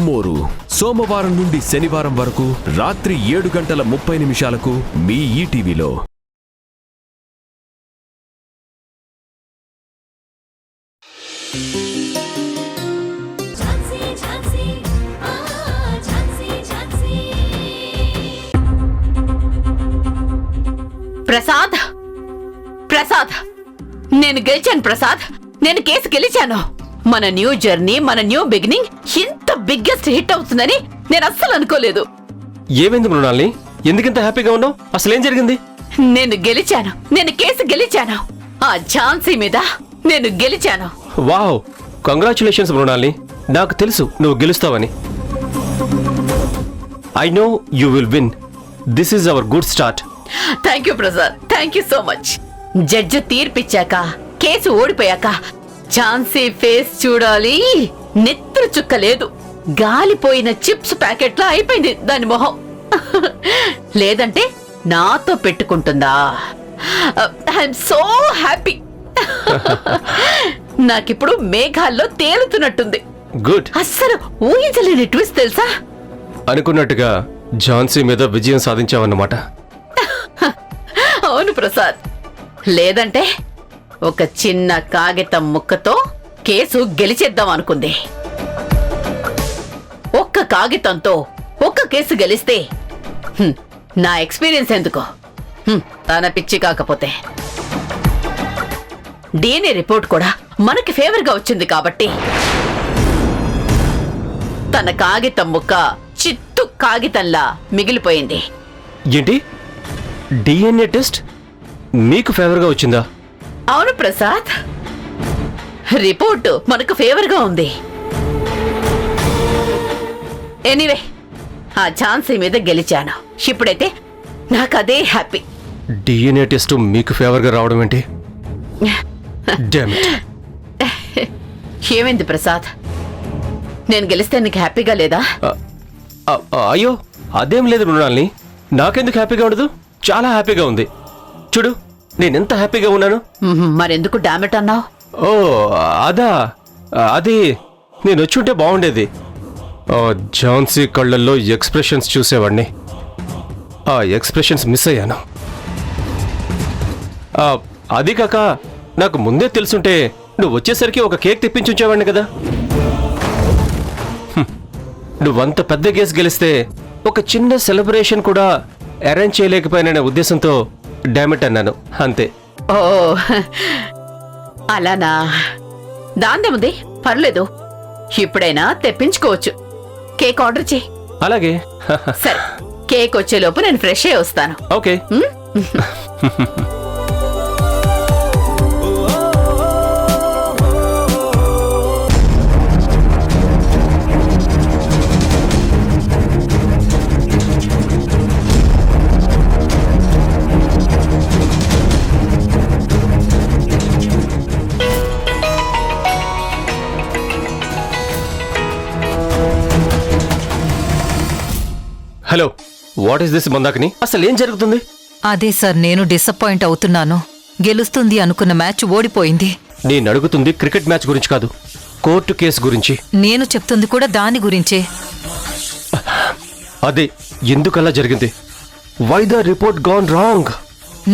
అమ్మోరు సోమవారం నుండి శనివారం వరకు రాత్రి 7:30 మీ ఈటీవీలో. ప్రసాద్, ప్రసాద్, నేను గెలిచాను. ప్రసాద్, నేను కేసు గెలిచాను. మన న్యూ జర్నీ, మన న్యూ బిగినింగ్ ఇంత బిగ్గెస్ట్ హిట్ అవుతుందని నేను అస్సలు అనుకోలేదు. ఏమైంది మృణాల్ని? ఎందుకింత హ్యాపీగా ఉన్నావు? అసలేం జరిగింది? నేను గెలిచాను. నేను కేసు గెలిచాను. ఆ ఝాన్సీ మీద నేను గెలిచాను. వావ్, కంగ్రాచులేషన్స్ మృణాల్ని. నాకు తెలుసు నువ్వు గెలుస్తావని. I know you will win. This is our good start. Thank you Prasad, thank you so much. Judge తీర్పిచ్చాక, కేసు ఓడిపోయాక ఝాన్సీ ఫేస్ చూడాలి. నెత్తురు చుక్క లేదు, గాలిపోయిన చిప్స్ ప్యాకెట్లా అయిపోయింది దాని మొహం. లేదంటే నాతో పెట్టుకుంటుందా? I'm so happy. నాకిప్పుడు మేఘాల్లో తేలుతున్నట్టుంది. గుడ్. అస్సలు ఊహించలేని ట్విస్ట్ తెలుసా? అనుకున్నట్టుగా ఝాన్సీ మీద విజయం సాధించావన్నమాట. అవును ప్రసాద్. లేదంటే ఒక చిన్న కాగితం ముక్కతో కేసు గెలిచేద్దాం అనుకుంది. ఒక్క కాగితంతో ఒక్క కేసు గెలిస్తే నా ఎక్స్పీరియన్స్ ఎందుకో? తన పిచ్చి కాకపోతే DNA రిపోర్ట్ కూడా మనకి ఫేవర్ గా వచ్చింది కాబట్టి తన కాగితం ముక్క చిత్తు కాగితంలా మిగిలిపోయింది. ఏంటి? DNA టెస్ట్ మీకు ఫేవర్గా వచ్చిందా? అవును ప్రసాద్, రిపోర్ట్ మనకు ఫేవర్ గా ఉంది. ఎనీవే, ఆ ఝాన్సీ మీద గెలిచాను. ఇప్పుడైతే నాకు అదే హ్యాపీ. DNA టెస్ట్ మీకు ఫేవర్గా రావడం ఏంటి? Damn it. ఏమైంది ప్రసాద్? నేను గెలిస్తే నీకు హ్యాపీగా లేదా? అయ్యో, అదేం లేదు మృణాల్ని. నాకెందుకు హ్యాపీగా ఉండదు? చాలా హ్యాపీగా ఉంది. చూడు, నేనెంత హ్యాపీగా ఉన్నాను. మరెందుకు డామెట్ అన్నావు? ఓ అదా, అది నేను వచ్చుంటే బాగుండేది. ఝాన్సీ కళ్ళల్లో ఎక్స్ప్రెషన్స్ చూసేవాడిని. ఆ ఎక్స్ప్రెషన్స్ మిస్ అయ్యాను. అది కాక నాకు ముందే తెలుసుంటే నువ్వు వచ్చేసరికి ఒక కేక్ తెప్పించుంచేవాడిని కదా. నువ్వంత పెద్ద కేసు గెలిస్తే ఒక చిన్న సెలబ్రేషన్ కూడా అరేంజ్ చేయలేకపోయిననే ఉద్దేశంతో డామెట్ అన్నాను, అంతే. ఓ అలానా? దాందేముంది, పర్లేదు. ఇప్పుడైనా తెప్పించుకోవచ్చు. కేక్ ఆర్డర్ చేయి. అలాగే. సరే, కేక్ వచ్చేలోపు నేను ఫ్రెష్ అయ్యి వస్తాను. Okay. Hello, what is this Mandakini? అసలు ఏం జరుగుతుంది? అదే సార్, నేను డిసప్పాయింట్ అవుతున్నాను. గెలుస్తుంది అనుకున్న మ్యాచ్ ఓడిపోయింది. నేను అడుగుతుంది క్రికెట్ మ్యాచ్ గురించి కాదు, కోర్టు కేసు గురించి. నేను చెప్తుంది కూడా దాని గురించే. అదే, ఎందుకలా జరిగింది? Why the report gone wrong?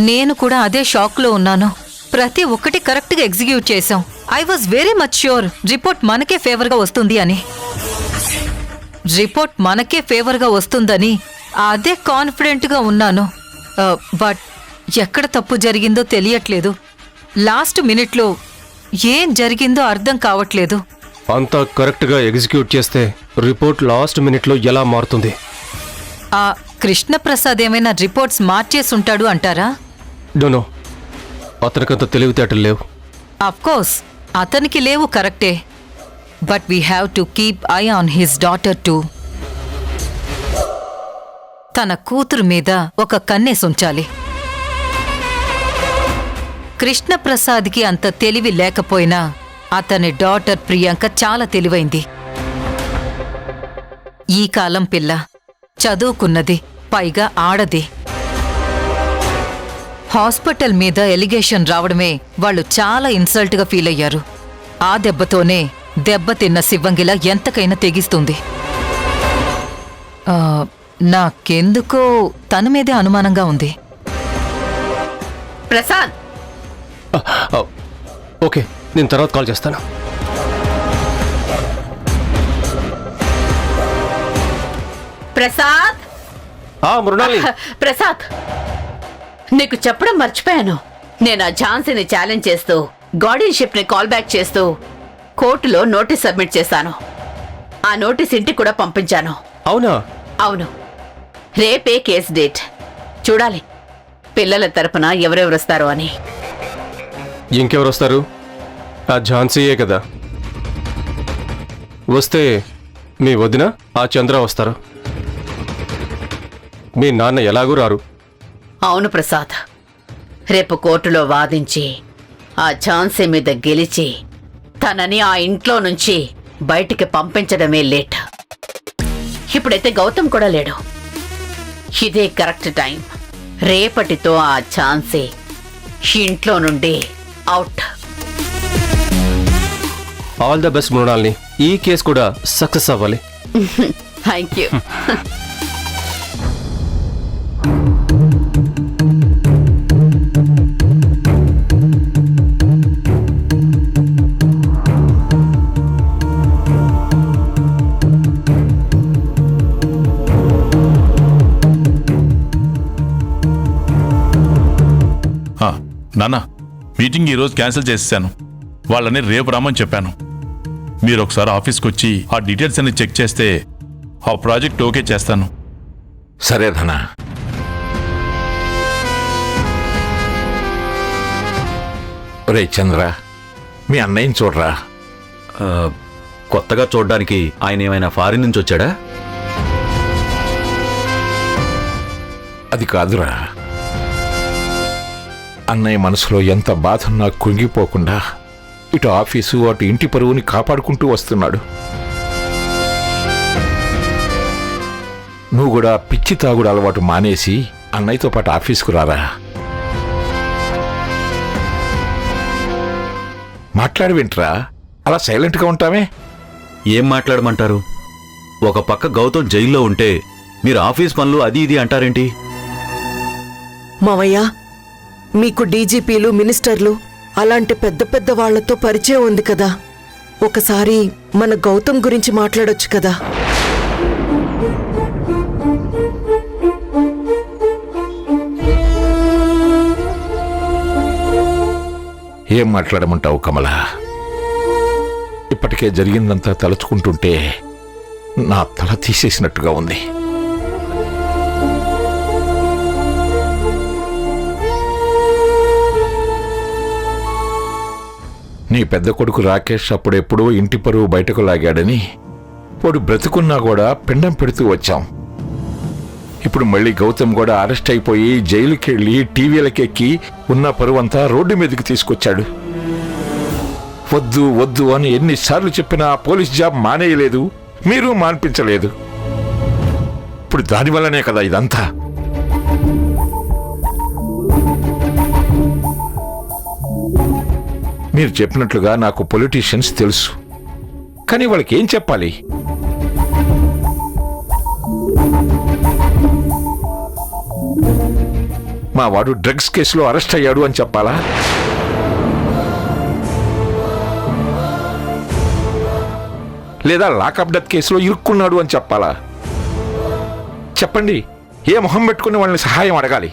నేను కూడా అదే షాక్ లో ఉన్నాను. ప్రతి ఒక్కటి కరెక్ట్ గా ఎగ్జిక్యూట్ చేశాం. I was very much sure report మనకే ఫేవర్ గా వస్తుంది అని. రిపోర్ట్ మనకే ఫేవర్ గా వస్తుందని అదే కాన్ఫిడెంట్ గా ఉన్నాను. బట్ ఎక్కడ తప్పు జరిగిందో తెలియట్లేదు. లాస్ట్ మినిట్లో ఏం జరిగిందో అర్థం కావట్లేదు. అంతా కరెక్ట్ గా ఎగ్జిక్యూట్ చేస్తే రిపోర్ట్ లాస్ట్ మినిట్ లో ఎలా మారుతుంది? ఆ కృష్ణప్రసాద్ ఏమైనా రిపోర్ట్స్ మార్చేసుంటాడు అంటారా? నో, అతనికంత తెలివితేటలు లేవు. అఫ్కోర్స్ అతనికి లేవు, కరెక్టే. But we have to keep I on his daughter to. తన కూతురు మీద ఒక కన్నేసుంచాలి. కృష్ణప్రసాద్కి అంత తెలివి లేకపోయినా అతని డాటర్ ప్రియాంక చాలా తెలివైంది. ఈ కాలం పిల్ల చదువుకున్నది, పైగా ఆడది. హాస్పిటల్ మీద ఎలిగేషన్ రావడమే వాళ్ళు చాలా ఇన్సల్ట్గా ఫీల్ అయ్యారు. ఆ దెబ్బతోనే దెబ్బతిన్న శివంగిలా ఎంతకైనా తెగిస్తుంది. నాకెందుకో తన మీదే అనుమానంగా ఉంది. ప్రసాద్, ఓకే, నేను తర్వాత కాల్ చేస్తాను. ప్రసాద్, మృణాలి. ప్రసాద్, నీకు చెప్పడం మర్చిపోయాను. నేను ఆ ఝాన్సీని ఛాలెంజ్ చేస్తూ గార్డియన్షిప్ ని కాల్ బ్యాక్ చేస్తూ కోర్టులో నోటీస్ సబ్మిట్ చేశాను. ఆ నోటీస్ ఇంటికి కూడా పంపించాను. అవునా? అవును, రేపే కేస్ డేట్. చూడాలి పిల్లల తరపున ఎవరెవరు వస్తారో అని. ఇంకెవరు వస్తారు? ఆ ఝాన్సీయే కదా. వస్తే మీ వదిన ఆ చంద్ర వస్తారు. మీ నాన్న ఎలాగూ రారు. అవును ప్రసాద్, రేపు కోర్టులో వాదించి ఆ ఝాన్సీ మీద గెలిచి తనని ఆ ఇంట్లో నుంచి బయటికి పంపించడమే లేట్. ఇప్పుడైతే గౌతమ్ కూడా లేడు. ఇదే కరెక్ట్ టైం. రేపటితో ఆ ఝాన్సీ ఇంట్లో నుండి అవుట్. All the best మృణాల్ని. ఈ కేసు కూడా సక్సెస్ అవ్వాలి. Thank you. నాన్న, మీటింగ్ ఈరోజు క్యాన్సిల్ చేసేసాను. వాళ్ళని రేపు రామని చెప్పాను. మీరు ఒకసారి ఆఫీస్కి వచ్చి ఆ డీటెయిల్స్ అన్ని చెక్ చేస్తే ఆ ప్రాజెక్ట్ ఓకే చేస్తాను. సరే ధన. రే చంద్ర, మీ అన్నయ్యని చూడరా. కొత్తగా చూడ్డానికి ఆయన ఏమైనా ఫారిన్ నుంచి వచ్చాడా? అది కాదురా, అన్నయ్య మనసులో ఎంత బాధన్నా కుంగిపోకుండా ఇటు ఆఫీసు అటు ఇంటి పరువుని కాపాడుకుంటూ వస్తున్నాడు. నువ్వు కూడా పిచ్చి తాగుడు అలవాటు మానేసి అన్నయ్యతో పాటు ఆఫీసుకు రారా. మాట్లాడి వింటరా, అలా సైలెంట్గా ఉంటామే. ఏం మాట్లాడమంటారు? ఒక పక్క గౌతమ్ జైల్లో ఉంటే మీరు ఆఫీస్ పనులు అది ఇది అంటారేంటి? మావయ్య, మీకు డీజీపీలు, మినిస్టర్లు అలాంటి పెద్ద పెద్ద వాళ్లతో పరిచయం ఉంది కదా. ఒకసారి మన గౌతమ్ గురించి మాట్లాడొచ్చు కదా. ఏం మాట్లాడమంటావు కమల? ఇప్పటికే జరిగిందంతా తలుచుకుంటుంటే నా తల తీసేసినట్టుగా ఉంది. నీ పెద్ద కొడుకు రాకేష్ అప్పుడెప్పుడో ఇంటి పరువు బయటకు లాగాడని వాడు బ్రతుకున్నా కూడా పిండం పెడుతూ వచ్చాం. ఇప్పుడు మళ్ళీ గౌతమ్ కూడా అరెస్ట్ అయిపోయి జైలుకెళ్ళి టీవీలకెక్కి ఉన్న పరువంతా రోడ్డు మీదకి తీసుకొచ్చాడు. వద్దు వద్దు అని ఎన్నిసార్లు చెప్పినా పోలీస్ జాబ్ మానేయలేదు, మీరు మాన్పించలేదు. ఇప్పుడు దానివల్లనే కదా ఇదంతా. మీరు చెప్పినట్లుగా నాకు పొలిటీషియన్స్ తెలుసు, కానీ వాళ్ళకి ఏం చెప్పాలి? మా వాడు డ్రగ్స్ కేసులో అరెస్ట్ అయ్యాడు అని చెప్పాలా? లేదా లాకప్ డెత్ కేసులో ఇరుక్కున్నాడు అని చెప్పాలా? చెప్పండి, ఏ మొహం పెట్టుకుని వాళ్ళని సహాయం అడగాలి?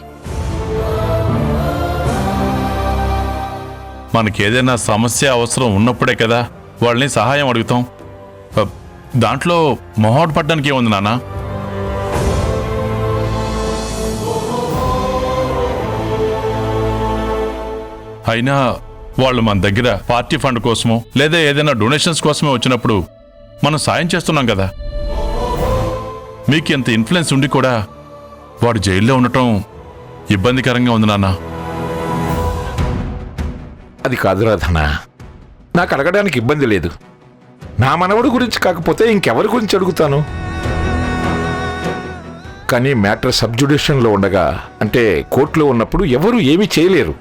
మనకేదైనా సమస్య అవసరం ఉన్నప్పుడే కదా వాళ్ళని సహాయం అడుగుతాం. దాంట్లో మొహాట్ పడ్డానికి ఏముంది నాన్న? అయినా వాళ్ళు మన దగ్గర పార్టీ ఫండ్ కోసమో లేదా ఏదైనా డొనేషన్స్ కోసమో వచ్చినప్పుడు మనం సాయం చేస్తున్నాం కదా. మీకు ఎంత ఇన్ఫ్లుయెన్స్ ఉండి కూడా వాడు జైల్లో ఉండటం ఇబ్బందికరంగా ఉంది నాన్న. అది కాదురా ధన, నాకు అడగడానికి ఇబ్బంది లేదు. నా మనవడు గురించి కాకపోతే ఇంకెవరి గురించి అడుగుతాను? కానీ మ్యాటర్ సబ్జుడిషన్లో ఉండగా, అంటే కోర్టులో ఉన్నప్పుడు ఎవరు ఏమీ చేయలేరు.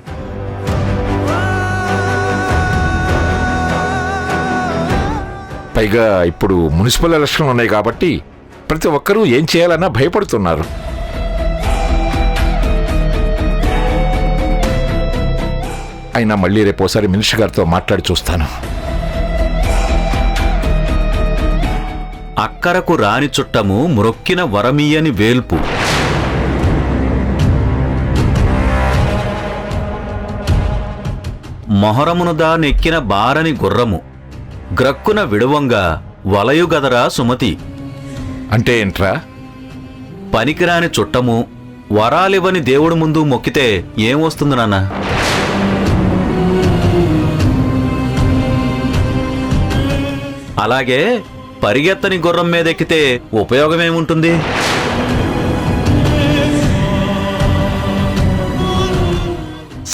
పైగా ఇప్పుడు మున్సిపల్ ఎలక్షన్లు ఉన్నాయి కాబట్టి ప్రతి ఒక్కరూ ఏం చేయాలన్నా భయపడుతున్నారు. అయినా మళ్ళీ రేపోసారి మినిస్టర్ గారితో మాట్లాడి చూస్తాను. అక్కరకు రాని చుట్టము మ్రొక్కిన వరమీయని వేల్పు. మొహరమునుదా నెక్కిన బారని గుర్రము గ్రక్కున విడువంగా వలయుగదరా సుమతి. అంటే ఏంట్రా? పనికిరాని చుట్టము వరాలివ్వని దేవుడి ముందు మొక్కితే ఏం వస్తుంది నాన్న? అలాగే పరిగెత్తని గుర్రం మీదెక్కితే ఉపయోగమేముంటుంది?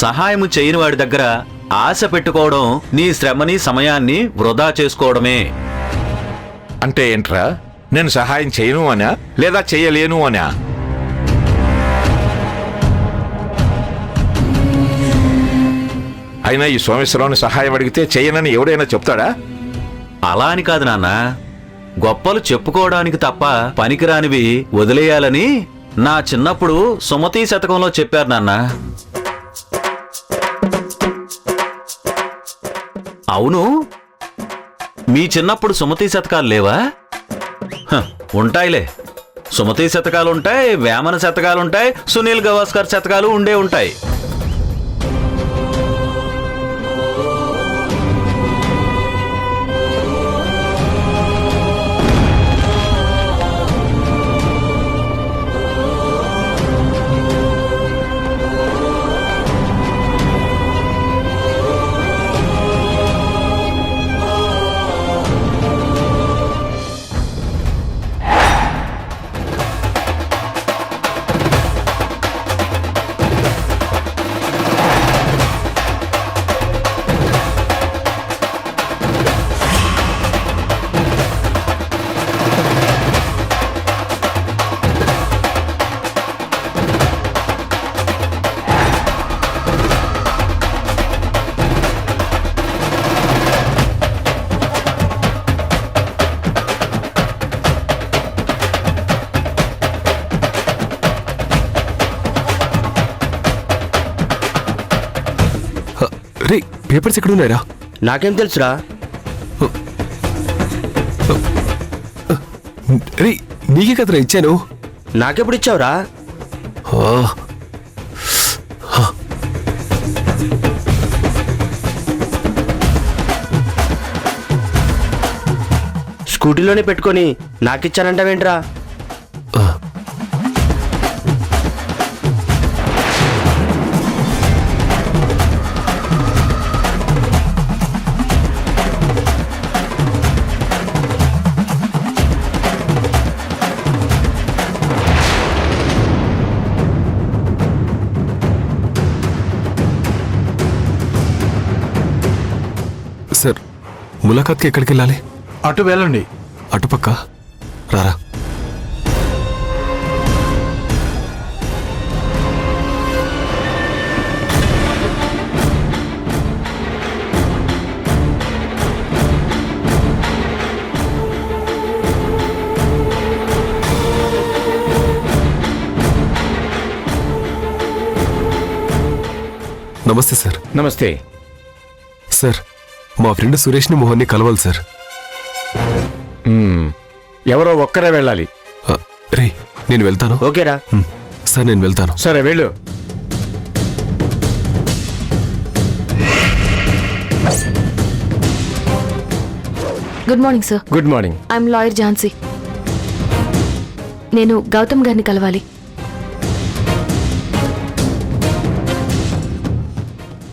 సహాయము చేయని వాడి దగ్గర ఆశ పెట్టుకోవడం నీ శ్రమని సమయాన్ని వృధా చేసుకోవడమే. అంటే ఏంట్రా? నేను సహాయం చేయను అనా లేదా చేయలేను అనా? అయినా ఈ సోమేశ్వరరావుని సహాయం అడిగితే చేయనని ఎవడైనా చెప్తాడా? అలా అని కాదు నాన్న, గొప్పలు చెప్పుకోవడానికి తప్ప పనికిరానివి వదిలేయాలని నా చిన్నప్పుడు సుమతీ శతకంలో చెప్పారు నాన్న. అవును, మీ చిన్నప్పుడు సుమతీ శతకాలు లేవా? ఉంటాయిలే, సుమతీ శతకాలుంటాయి, వేమన శతకాలుంటాయి, సునీల్ గవాస్కర్ శతకాలు ఉండే ఉంటాయి. రే, పేపర్స్ ఎక్కడ ఉన్నాయిరా? నాకేం తెలుసురా? రే, నీకే కదరా ఇచ్చాను. నాకెప్పుడు ఇచ్చావురా? స్కూటీలోనే పెట్టుకొని నాకిచ్చానంటావేంట్రా? సార్, ములాఖాత్కి ఎక్కడికి వెళ్ళాలి? అటు వెళ్ళండి. అటుపక్క రారా. నమస్తే సార్. నమస్తే సార్, మా ఫ్రెండ్ సురేష్ని మోహన్ని కలవాలి సార్. ఎవరో ఒక్కరే వెళ్ళాలి. రే, నేను వెళ్తాను. ఓకేరా సార్, నేను వెళ్తాను. సరే వెళ్ళు. Good morning sir. Good morning. I'm lawyer Jhansi. నేను గౌతమ్ గారిని కలవాలి.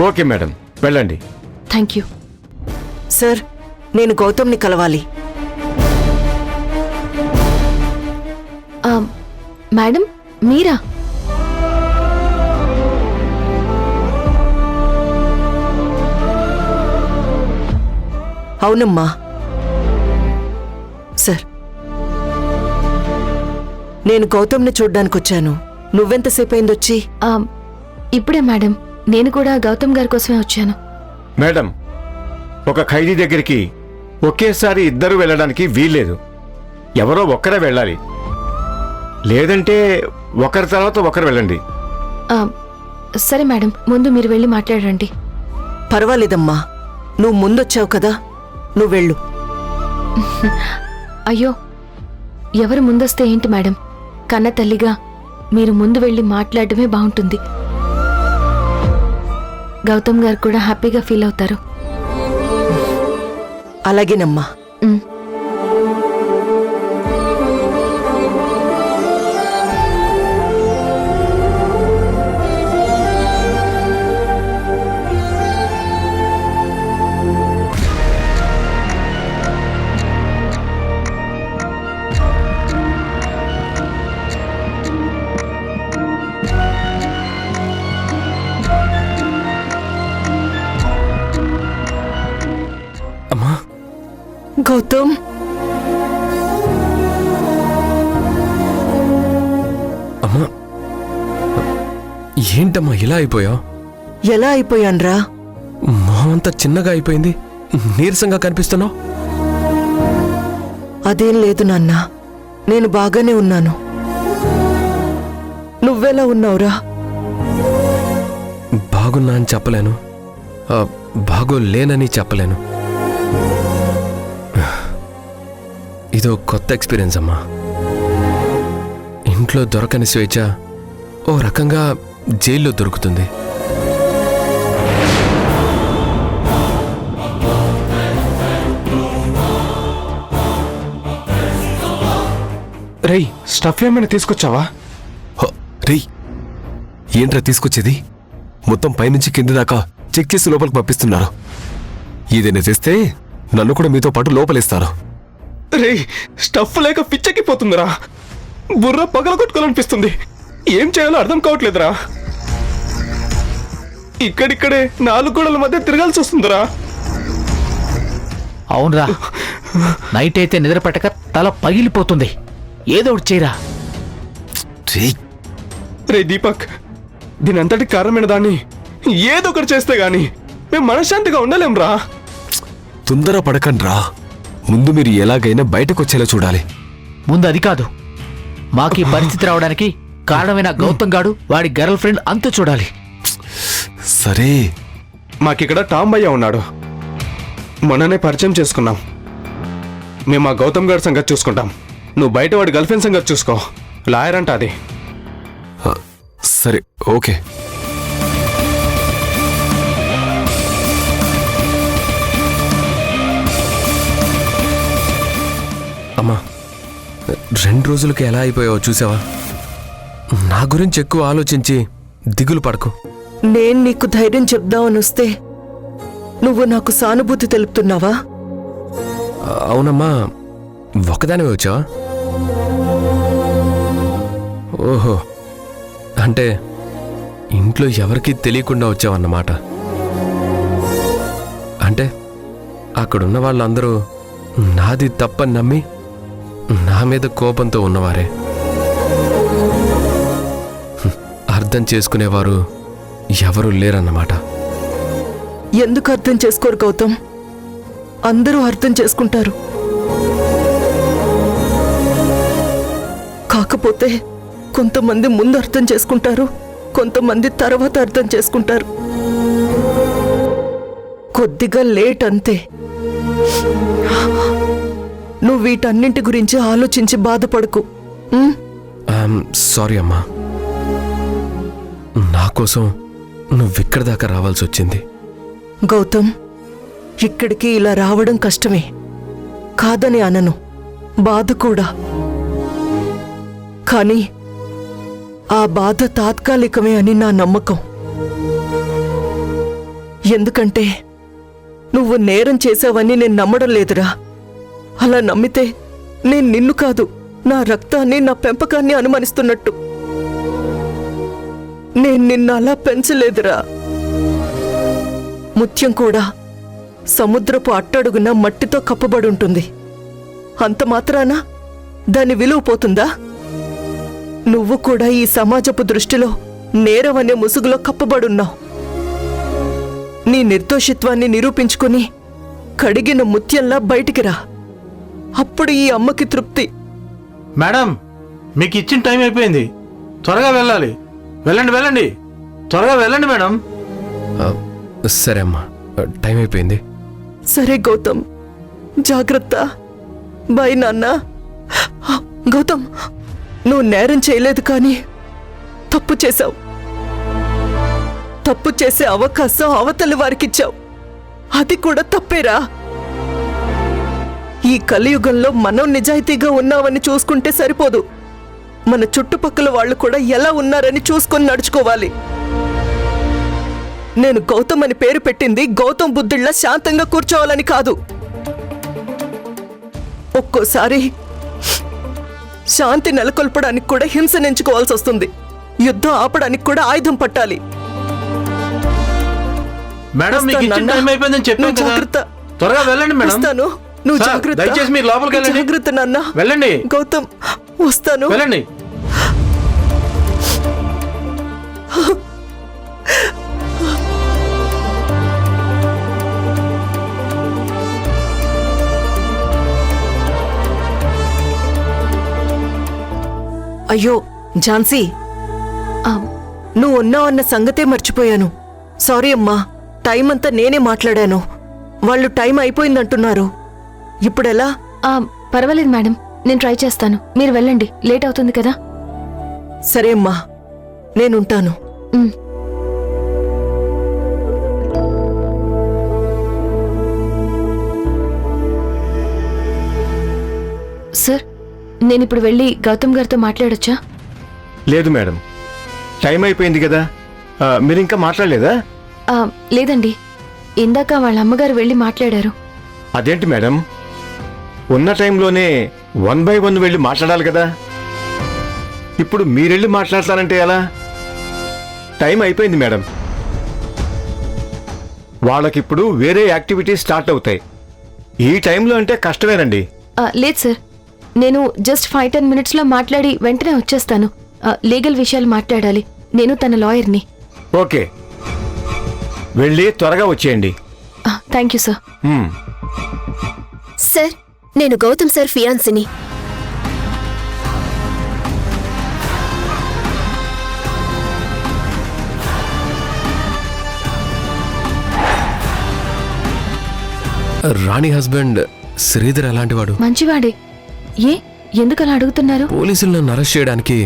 ఓకే మేడం, వెళ్ళండి. థ్యాంక్ యూ సార్, నేను గౌతమ్ని కలవాలి. మేడం, మీరా? అవునమ్మా. సార్, నేను గౌతమ్ని చూడ్డానికి వచ్చాను. నువ్వెంతసేపు అయిందొచ్చి? ఇప్పుడే మేడం. నేను కూడా గౌతమ్ గారి కోసమే వచ్చాను. మేడం, ఒక ఖైదీ దగ్గరికి ఒకేసారి ఇద్దరు వెళ్ళడానికి వీల్లేదు. ఎవరో ఒక్కరే వెళ్ళాలి. లేదంటే ఒకరి తర్వాత ఒకరు వెళ్ళండి. ఆ, సరే మేడం, ముందు మీరు వెళ్ళి మాట్లాడండి. పర్వాలేదమ్మా, నువ్వు ముందొచ్చావు కదా, నువ్వు వెళ్ళు. అయ్యో, ఎవరు ముందొస్తే ఏంటి మేడం? కన్న తల్లిగా మీరు ముందు వెళ్ళి మాట్లాడటమే బాగుంటుంది. గౌతమ్ గారు కూడా హ్యాపీగా ఫీల్ అవుతారు. అలాగేనమ్మా. ఉమ్. అమ్మా, గౌతమ్, అమ్మా, ఏంటమ్మా ఇలా అయిపోయావు? ఎలా అయిపోయాన్రా? మొహం అంతా చిన్నగా అయిపోయింది, నీరసంగా కనిపిస్తున్నావు. అదేం లేదు నాన్న, నేను బాగానే ఉన్నాను. నువ్వెలా ఉన్నావురా? బాగున్నా అని చెప్పలేను, బాగోలేనని చెప్పలేను. ఇదో కొత్త ఎక్స్పీరియన్స్ అమ్మా. ఇంట్లో దొరకని స్వేచ్ఛ ఓ రకంగా జైల్లో దొరుకుతుంది. రేయ్, స్టఫ్ ఏమైనా తీసుకొచ్చావా? రేయ్, ఏంట్రా తీసుకొచ్చేది? మొత్తం పైనుంచి కింది దాకా చెక్ చేసి లోపలికి పంపిస్తున్నారు. ఏదైనా చేస్తే నన్ను కూడా మీతో పాటు లోపలిస్తారు. రేయ్, స్టఫ్ లేక పిచ్చెక్కిపోతుందిరా. బుర్ర పగల కొట్టుకోవాలనిపిస్తుంది. ఏం చేయాలో అర్థం కావట్లేదురా. ఇక్కడిక్కడే 4 గోడల మధ్య తిరగాల్సి వస్తుందిరా. అవునరా, నైట్ అయితే నిద్ర పట్టక తల పగిలిపోతుంది. ఏదో ఒకటి చేయరా. రే దీపక్, దీని అంతటి కారణమైన దాన్ని ఏదో ఒకటి చేస్తే గాని మేము మనశ్శాంతిగా ఉండలేంరా. తొందర పడకండ్రా, ముందు మీరు ఎలాగైనా బయటకు వచ్చేలా చూడాలి. ముందు అది కాదు, మాకు ఈ పరిస్థితి రావడానికి కారణమైన గౌతమ్ గాడు వాడి గర్ల్ ఫ్రెండ్ అంతు చూడాలి. సరే, మాకిక్కడ టాంబయ్య ఉన్నాడు, మొన్ననే పరిచయం చేసుకున్నాం. మేము ఆ గౌతమ్ గారి సంగతి చూసుకుంటాం, నువ్వు బయట వాడి గర్ల్ ఫ్రెండ్ సంగతి చూసుకో. లాయర్ అంట అది. సరే, ఓకే. అమ్మా, 2 రోజులకి ఎలా అయిపోయావో చూసావా? నా గురించి ఎక్కువ ఆలోచించి దిగులు పడకు. నేను నీకు ధైర్యం చెప్దామని వస్తే నువ్వు నాకు సానుభూతి తెలుపుతున్నావా? అవునమ్మా, ఒకదానివే వచ్చావా? ఓహో, అంటే ఇంట్లో ఎవరికీ తెలియకుండా వచ్చావన్నమాట. అంటే అక్కడున్న వాళ్ళందరూ నాది తప్పని నమ్మి నా మీద కోపంతో ఉన్నవారే. అర్థం చేసుకునేవారు ఎవరూ లేరన్నమాట. ఎందుకు అర్థం చేసుకోరు గౌతమ్? అందరూ అర్థం చేసుకుంటారు. కాకపోతే కొంతమంది ముందు అర్థం చేసుకుంటారు, కొంతమంది తర్వాత అర్థం చేసుకుంటారు. కొద్దిగా లేట్ అంతే. నువ్వు వీటన్నింటి గురించి ఆలోచించి బాధపడకు. సారీ అమ్మా, నా కోసం నువ్విక్కడి దాకా రావాల్సి వచ్చింది. గౌతమ్, ఇక్కడికి ఇలా రావడం కష్టమే, కాదని అనను, బాధ కూడా. కానీ ఆ బాధ తాత్కాలికమే అని నా నమ్మకం. ఎందుకంటే నువ్వు నేరం చేశావని నేను నమ్మడం లేదురా. అలా నమ్మితే నేను నిన్ను కాదు, నా రక్తాన్ని, నా పెంపకాన్ని అనుమానిస్తున్నట్టు. నేను నిన్ను అలా పెంచలేదురా. ముత్యం కూడా సముద్రపు అట్టడుగున మట్టితో కప్పబడి ఉంటుంది. అంత మాత్రాన దాని విలువ పోతుందా? నువ్వు కూడా ఈ సమాజపు దృష్టిలో నేరమనే ముసుగులో కప్పబడున్నావు. నీ నిర్దోషిత్వాన్ని నిరూపించుకుని కడిగిన ముత్యంలా బయటికి రా. అప్పుడు ఈ అమ్మకి తృప్తి. మేడం, మీకు ఇచ్చిన టైం అయిపోయింది, త్వరగా వెళ్ళాలి. వెళ్ళండి వెళ్ళండి, త్వరగా వెళ్ళండి మేడం. సరే అమ్మా, టైం అయిపోయింది. సరే గౌతమ్, జాగ్రత్త. బై నాన్న. గౌతమ్, నువ్వు నేరం చేయలేదు కానీ తప్పు చేశావు. తప్పు చేసే అవకాశం అవతలి వారికిచ్చావు. అది కూడా తప్పేరా. ఈ కలియుగంలో మనం నిజాయితీగా ఉన్నామని చూసుకుంటే సరిపోదు, మన చుట్టుపక్కల వాళ్ళు కూడా ఎలా ఉన్నారని చూసుకొని నడుచుకోవాలి. నేను గౌతమ్ అని పేరు పెట్టింది గౌతమ్ బుద్ధుళ్ళ శాంతంగా కూర్చోవాలని కాదు. ఒక్కోసారి శాంతి నెలకొల్పడానికి కూడా హింసనించుకోవాల్సి వస్తుంది. యుద్ధం ఆపడానికి కూడా ఆయుధం పట్టాలి. మేడం మీకు ఇచ్చిన టైం అయిపోయిందని చెప్పాను కదా, జాగ్రత్త. త్వరగా వెళ్ళండి మేడం. వస్తాను. నువ్వు సార్, జాగ్రత్త. దయచేసి మీరు లోపలికి వెళ్ళండి. జాగ్రత్త నాన్న. వెళ్ళండి. గౌతమ్, వస్తాను. వెళ్ళండి. అయ్యో ఝాన్సీ, నువ్వు ఉన్నావన్న సంగతే మర్చిపోయాను. సారీ అమ్మా, టైం అంతా నేనే మాట్లాడాను. వాళ్ళు టైం అయిపోయిందంటున్నారు. ఇప్పుడెలా? పర్వాలేదు మేడం, నేను ట్రై చేస్తాను. మీరు వెళ్ళండి, లేట్ అవుతుంది కదా. సరే అమ్మా, నేనుంటాను. సార్, నేనిప్పుడు వెళ్ళి గౌతమ్ గారితో మాట్లాడొచ్చా? లేదు మేడం, టైం అయిపోయింది కదా. మీరు ఇంకా మాట్లాడలేదా? లేదండి, ఇందాక వాళ్ళ అమ్మగారు వెళ్ళి మాట్లాడారు. అదేంటి మేడం, ఉన్న టైంలోనే 1 by 1 వెళ్ళి మాట్లాడాలి కదా. ఇప్పుడు మీరెళ్ళి మాట్లాడతారంటే ఎలా? టైం అయిపోయింది మేడం. వాళ్ళకిప్పుడు వేరే యాక్టివిటీస్ స్టార్ట్ అవుతాయి. ఈ టైంలో అంటే కష్టమేనండి. లేదు సార్, నేను జస్ట్ 5-10 మినిట్స్లో మాట్లాడి వెంటనే వచ్చేస్తాను. లీగల్ విషయాలు మాట్లాడాలి. నేను తన లాయర్ని. ఓకే, వెళ్ళి త్వరగా వచ్చేయండి. Thank you sir. సార్, నేను గౌతమ్ సార్ ఫియాన్సీని. రాణి హస్బెండ్ శ్రీధర్ ఎలాంటివాడు? మంచివాడే. ఎందుకు అలా అడుగుతున్నారు? పోలీసులు నన్ను అరెస్ట్ చేయడానికి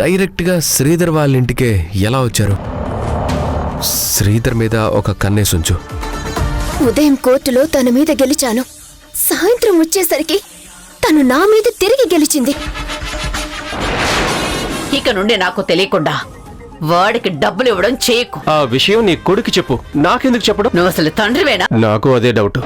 డైరెక్ట్ గా శ్రీధర్ వాళ్ళ ఇంటికే ఎలా వచ్చారు? శ్రీధర్ మీద ఒక కన్నేసుంచు. ఉదయం కోర్టులో తన మీద గెలిచాను. సాయంత్రం వచ్చేసరికి తను నా మీద తిరిగి గెలిచింది. ఇక నుండి నాకు తెలియకుండా వాడికి డబ్బులు ఇవ్వడం చేయకు. ఆ విషయం నీ కొడుకు చెప్పు, నాకెందుకు చెప్పడం? నువ్వు అసలు తండ్రివేనా? నాకు అదే డౌట్.